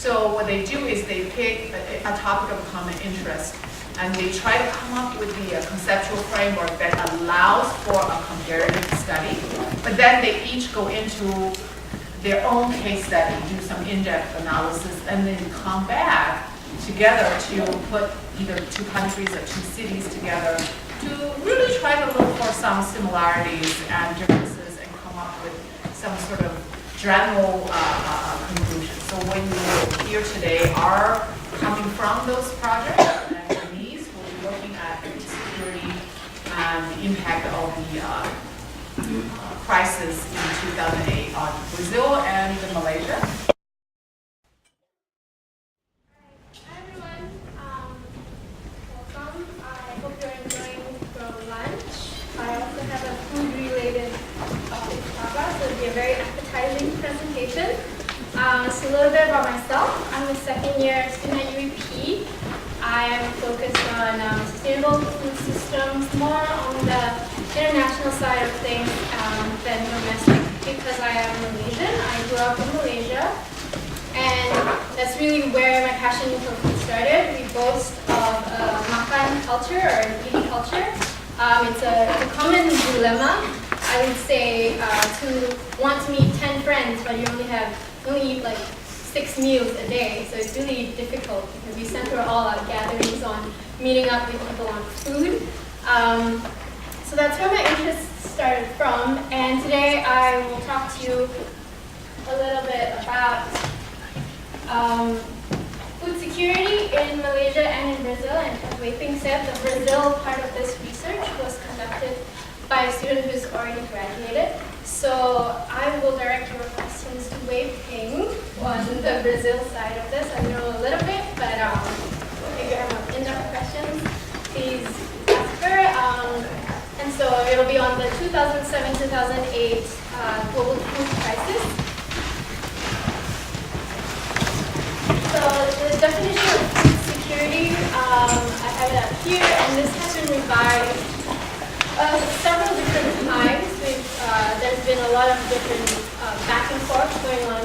So what they do is they pick a topic of common interest, and they try to come up with the conceptual framework that allows for a comparative study. But then they each go into their own case study, do some in-depth analysis, and then come back together to put either two countries or two cities together to really try to look for some similarities and differences and come up with some sort of general conclusions. So what you hear today are coming from those projects, and these will be looking at food security and the impact of the crisis in 2008 on Brazil and Malaysia. Hi everyone, welcome. I hope you're enjoying your lunch. I also have a food-related topic to talk about, so it'll be a very appetizing presentation. So a little bit about myself. I'm a second-year student at UEP. I am focused on sustainable food systems, more on the international side of things than domestic, because I am Malaysian. I grew up in Malaysia, and that's really where my passion for food started. We boast of makan culture or eating culture. It's a common dilemma, I would say, to want to meet 10 friends, but you only eat like 6 meals a day. So it's really difficult because we center all our gatherings on meeting up with people on food. So that's where my interest started from. And today I will talk to you a little bit about food security in Malaysia and in Brazil. And as Wei Ping said, the Brazil part of this research was conducted by a student who's already graduated. So I will direct your questions to Wei Ping on the Brazil side of this. I know a little bit, but if you have in-depth questions, please ask her. And so it'll be on the 2007-2008 global food crisis. So the definition of food security, I have it up here, and this has been revised several different times. There's been a lot of different back and forth going on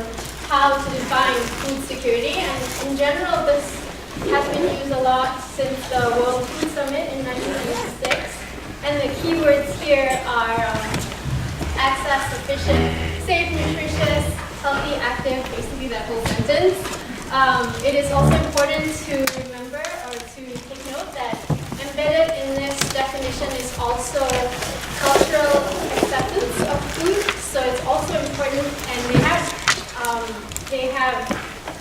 how to define food security, and in general this has been used a lot since the World Food Summit in 1996, and the keywords here are access, sufficient, safe, nutritious, healthy, active, basically that whole sentence. It is also important to remember or to take note that embedded in this definition is also cultural acceptance of food. So it's also important, and they have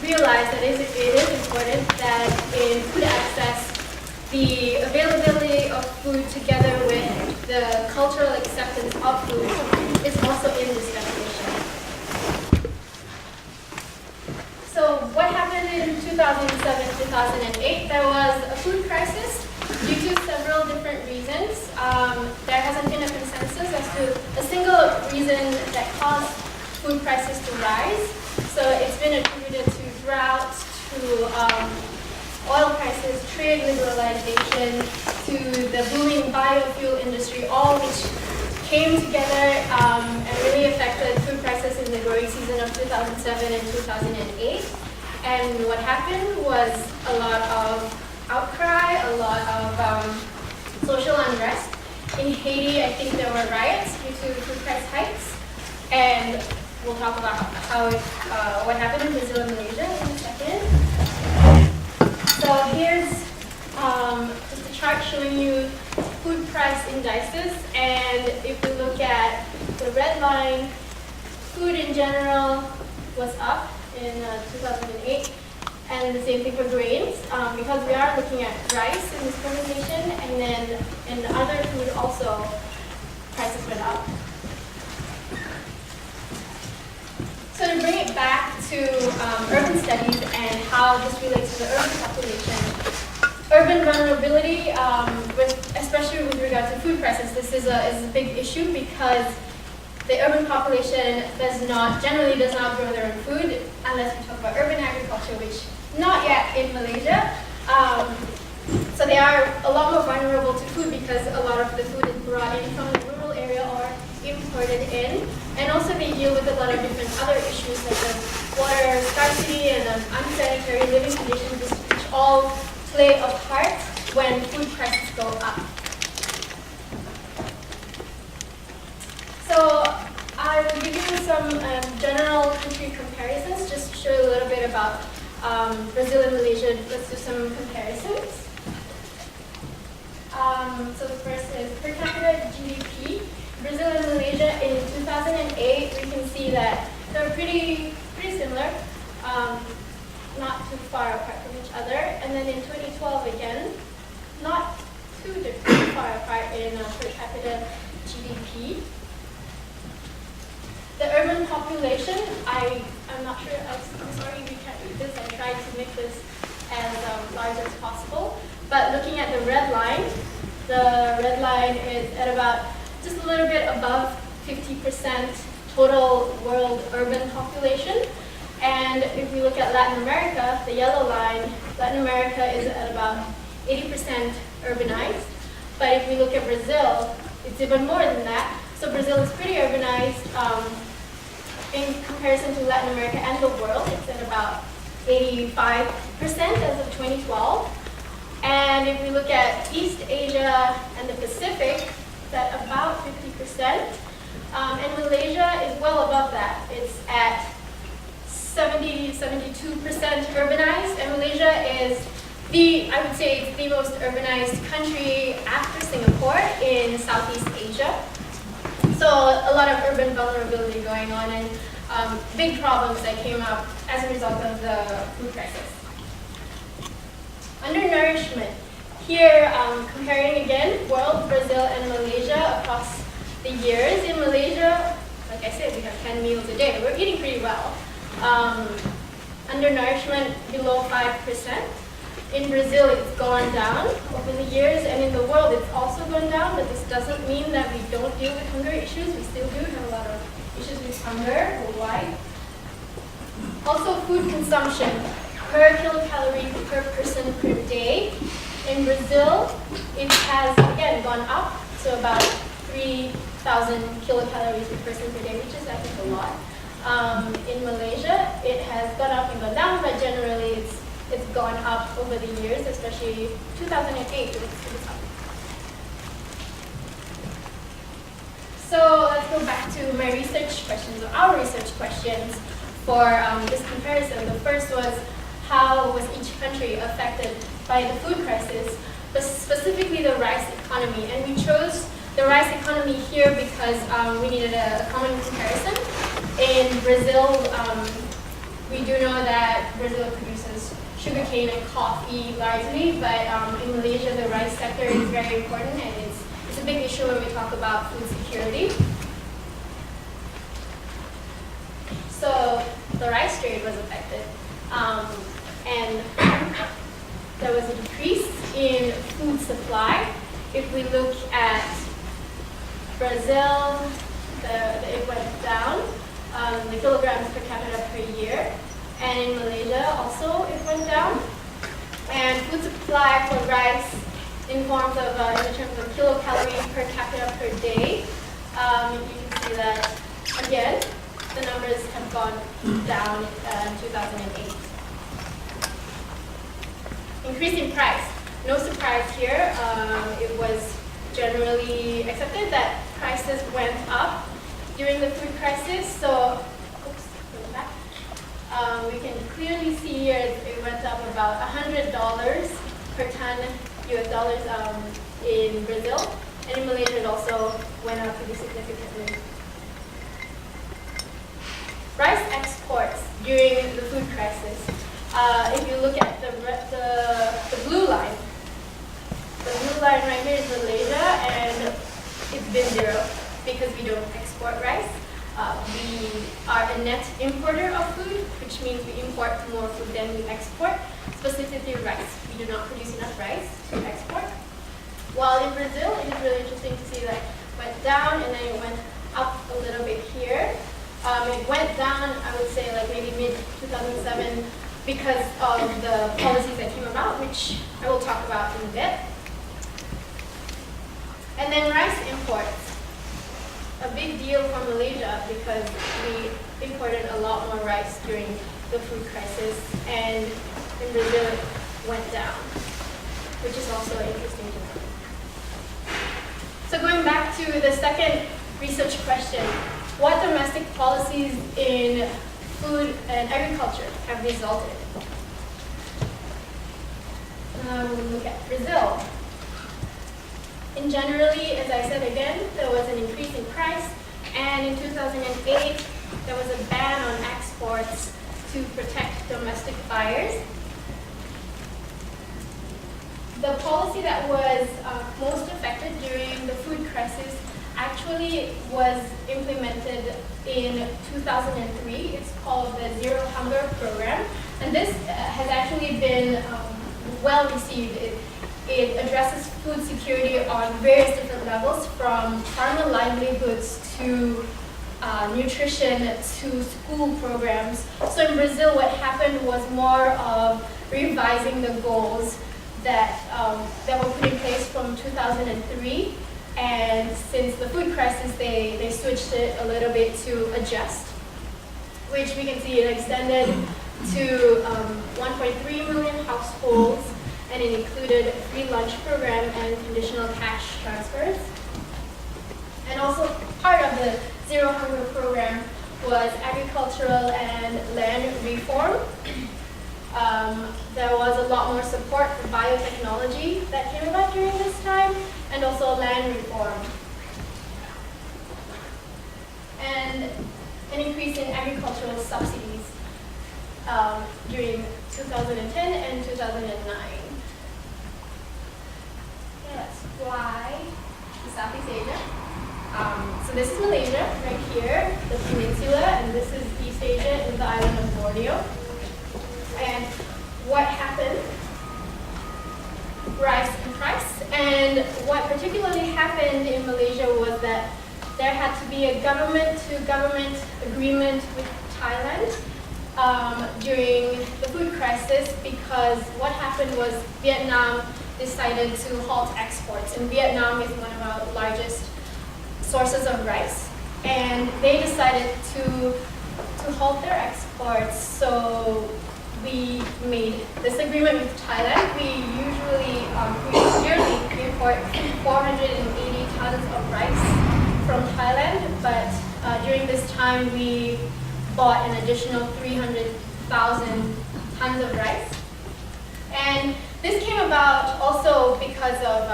realized that it is important that in food access, the availability of food together with the cultural acceptance of food is also in this definition. So what happened in 2007-2008? There was a food crisis due to several different reasons. There hasn't been a consensus as to a single reason that caused food prices to rise. So it's been attributed to drought, to oil prices, trade liberalization, to the booming biofuel industry, all which came together and really affected food prices in the growing season of 2007 and 2008. And what happened was a lot of outcry, a lot of social unrest. In Haiti, I think there were riots due to food price hikes, and we'll talk about what happened in Brazil and Malaysia in a second. So here's just a chart showing you food price indices, and if we look at the red line, food in general was up in 2008, and the same thing for grains, because we are looking at rice in this presentation, and then in other food also prices went up. So to bring it back to urban studies and how this relates to the urban population, urban vulnerability, especially with regard to food prices, this is a big issue because the urban population generally does not grow their own food unless we talk about urban agriculture, which not yet in Malaysia. So they are a lot more vulnerable to food because a lot of the food is brought in from the rural area or imported in. And also they deal with a lot of different other issues such as water scarcity and unsanitary play a part when food prices go up. So I will give you some general country comparisons, just to show you a little bit about Brazil and Malaysia. Let's do some comparisons. So the first is per capita GDP. Brazil and Malaysia in 2008, we can see that they're pretty similar, not too far apart from each other. And then in 2012 again, not too far apart in per capita GDP. The urban population, I'm not sure, I'm sorry we can't read this. I tried to make this as large as possible. But looking at the red line is at about just a little bit above 50% total world urban population. And if we look at Latin America, the yellow line, Latin America is at about 80% urbanized. But if we look at Brazil, it's even more than that. So Brazil is pretty urbanized in comparison to Latin America and the world. It's at about 85% as of 2012. And if we look at East Asia and the Pacific, it's at about 50%. And Malaysia is well above that. It's at 72% urbanized. And Malaysia is I would say it's the most urbanized country after Singapore in Southeast Asia. So a lot of urban vulnerability going on and big problems that came up as a result of the food crisis. Undernourishment. Here, comparing again, world, Brazil, and Malaysia across the years. In Malaysia, like I said, we have 10 meals a day. We're eating pretty well. Undernourishment below 5%. In Brazil, it's gone down over the years, and in the world, it's also gone down, but this doesn't mean that we don't deal with hunger issues. We still do have a lot of issues with hunger worldwide. Also, food consumption per kilocalorie per person per day. In Brazil, it has, again, gone up, so about 3,000 kilocalories per person per day, which is, I think, a lot. In Malaysia, it has gone up and gone down, but generally, it's gone up over the years, especially 2008, it was up. So let's go back to my research questions, or our research questions for this comparison. The first was, how was each country affected by the food crisis, but specifically the rice economy? And we chose the rice economy here because we needed a common comparison. In Brazil, we do know that Brazil produces sugarcane and coffee largely, but in Malaysia the rice sector is very important and it's a big issue when we talk about food security. So the rice trade was affected and there was a decrease in food supply. If we look at Brazil, it went down, the kilograms per capita per year. And in Malaysia also it went down. And food supply for rice in terms of kilocalories per capita per day, you can see that again the numbers have gone down in 2008. Increase in price. No surprise here. It was generally accepted that prices went up during the food crisis. So we can clearly see here it went up about $100 per ton US dollars in Brazil, and in Malaysia it also went up pretty significantly. Rice exports during the food crisis. If you look at the blue line right here is Malaysia, and it's been zero because we don't export rice. We are a net importer of food, which means we import more food than we export, specifically rice. We do not produce enough rice to export. While in Brazil, it is really interesting to see that it went down and then it went up a little bit here. It went down, I would say, like maybe mid-2007 because of the policies that came about, which I will talk about in a bit. And then rice imports. A big deal for Malaysia because we imported a lot more rice during the food crisis, and in Brazil it went down. which is also interesting to know. So going back to the second research question, what domestic policies in food and agriculture have resulted? We'll look at Brazil. In generally, as I said again, there was an increase in price, and in 2008, there was a ban on exports to protect domestic buyers. The policy that was most affected during the food crisis actually was implemented in 2003. It's called the Zero Hunger Program, and this has actually been well received. It addresses food security on various different levels, from farmer livelihoods to nutrition to school programs. So in Brazil, what happened was more of revising the goals that were put in place from 2003. And since the food crisis, they switched it a little bit to adjust, which we can see it extended to 1.3 million households, and it included a free lunch program and conditional cash transfers. And also part of the Zero Hunger Program was agricultural and land reform. There was a lot more support for biotechnology that came about during this time, and also land reform. And an increase in agricultural subsidies during 2010 and 2009. Okay, let's fly to Southeast Asia. So this is Malaysia, right here, the peninsula, and this is East Asia in the island of Borneo. And what happened? Rise in price. And what particularly happened in Malaysia was that there had to be a government-to-government agreement with Thailand during the food crisis, because what happened was Vietnam decided to halt exports. And Vietnam is one of our largest sources of rice. And they decided to halt their exports. So we made this agreement with Thailand. We usually yearly import 480 tons of rice from Thailand, but during this time we bought an additional 300,000 tons of rice. And this came about also because of,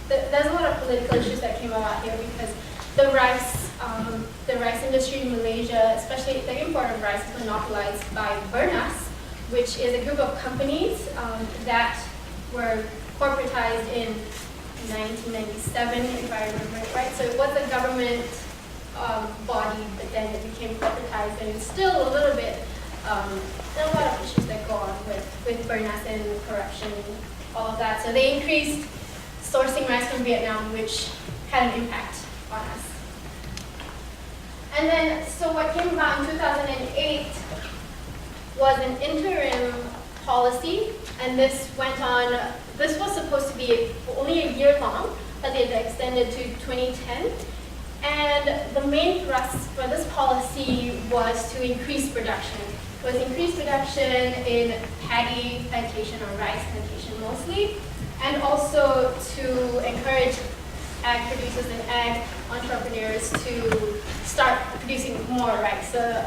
there's a lot of political issues that came about here, because the rice industry in Malaysia, especially the import of rice, is monopolized by Bernas, which is a group of companies that were corporatized in 1997, if I remember it right. So it was a government body, but then it became corporatized, and it's still a little bit, there are a lot of issues that go on with Bernas and corruption and all of that. So they increased sourcing rice from Vietnam, which had an impact on us. And then, so what came about in 2008 was an interim policy, and this went on, this was supposed to be only a year long, but it extended to 2010. And the main thrust for this policy was to increase production. It was increased production in paddy plantation or rice plantation mostly, and also to encourage ag producers and ag entrepreneurs to start producing more rice. So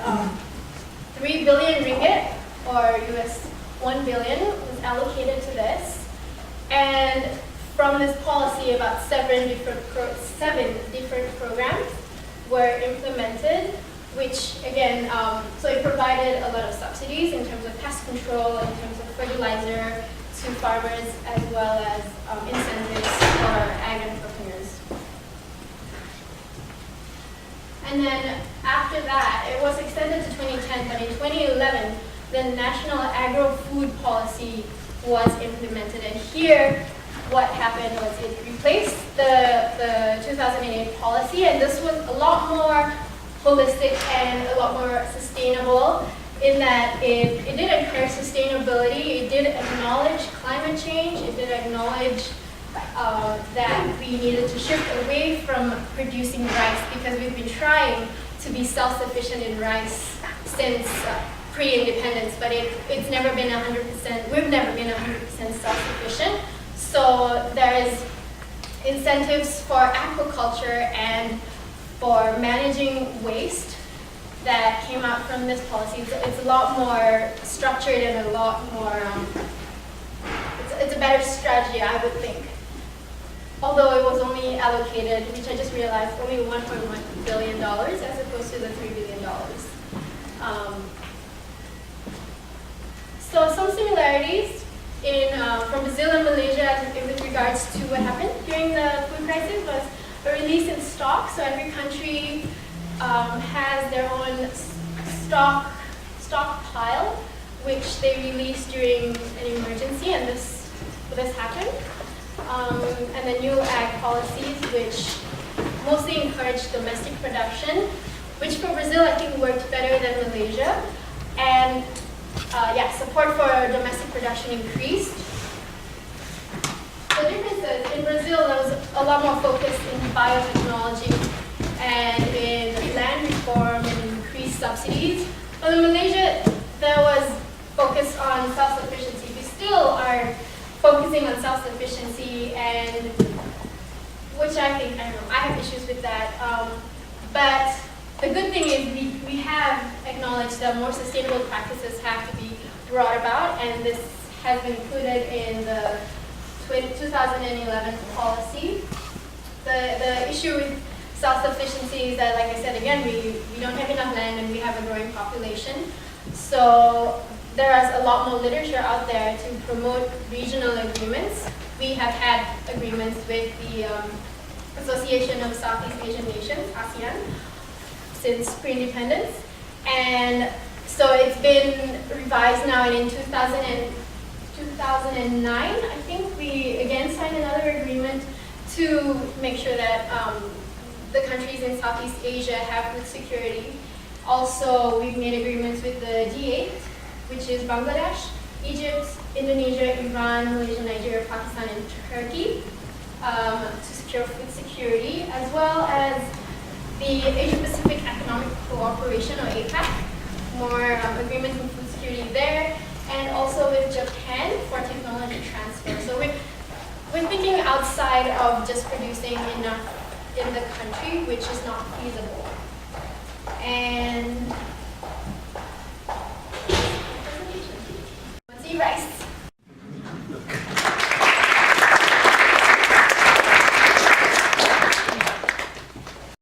3 billion ringgit, or US 1 billion, was allocated to this. And from this policy, about seven different programs were implemented, which again, so it provided a lot of subsidies in terms of pest control, in terms of fertilizer to farmers, as well as incentives for ag entrepreneurs. And then after that, it was extended to 2010, but in 2011, the National Agro-Food Policy was implemented. And here, what happened was it replaced the 2008 policy, and this was a lot more holistic and a lot more sustainable, in that it did encourage sustainability, it did acknowledge climate change, it did acknowledge that we needed to shift away from producing rice, because we've been trying to be self-sufficient in rice since pre-independence, but it's never been 100%, we've never been 100% self-sufficient. So there is incentives for aquaculture and for managing waste that came out from this policy. It's a lot more structured and a lot more, it's a better strategy, I would think. Although it was only allocated, which I just realized, only $1.1 billion as opposed to the $3 billion. So some similarities from Brazil and Malaysia with regards to what happened during the food crisis was a release in stock. So every country has their own stockpile, which they release during an emergency, and this happened. And the new ag policies, which mostly encourage domestic production, which for Brazil I think worked better than Malaysia. And support for domestic production increased. The differences, in Brazil there was a lot more focus in biotechnology and in land reform and increased subsidies. But in Malaysia there was focus on self-sufficiency. We still are focusing on self-sufficiency, and which I think, I don't know, I have issues with that. But the good thing is we have acknowledged that more sustainable practices have to be brought about, and this has been included in the 2011 policy. The issue with self-sufficiency is that, like I said again, we don't have enough land and we have a growing population. So there is a lot more literature out there to promote regional agreements. We have had agreements with the Association of Southeast Asian Nations, ASEAN, since pre-independence. And so it's been revised now, and in 2009, I think we again signed another agreement to make sure that the countries in Southeast Asia have food security. Also, we've made agreements with the G8, which is Bangladesh, Egypt, Indonesia, Iran, Malaysia, Nigeria, Pakistan, and Turkey, to secure food security, as well as the Asia-Pacific Economic Cooperation, or APEC, more agreements on food security there, and also with Japan for technology transfer. So we're thinking outside of just producing enough in the country, which is not feasible.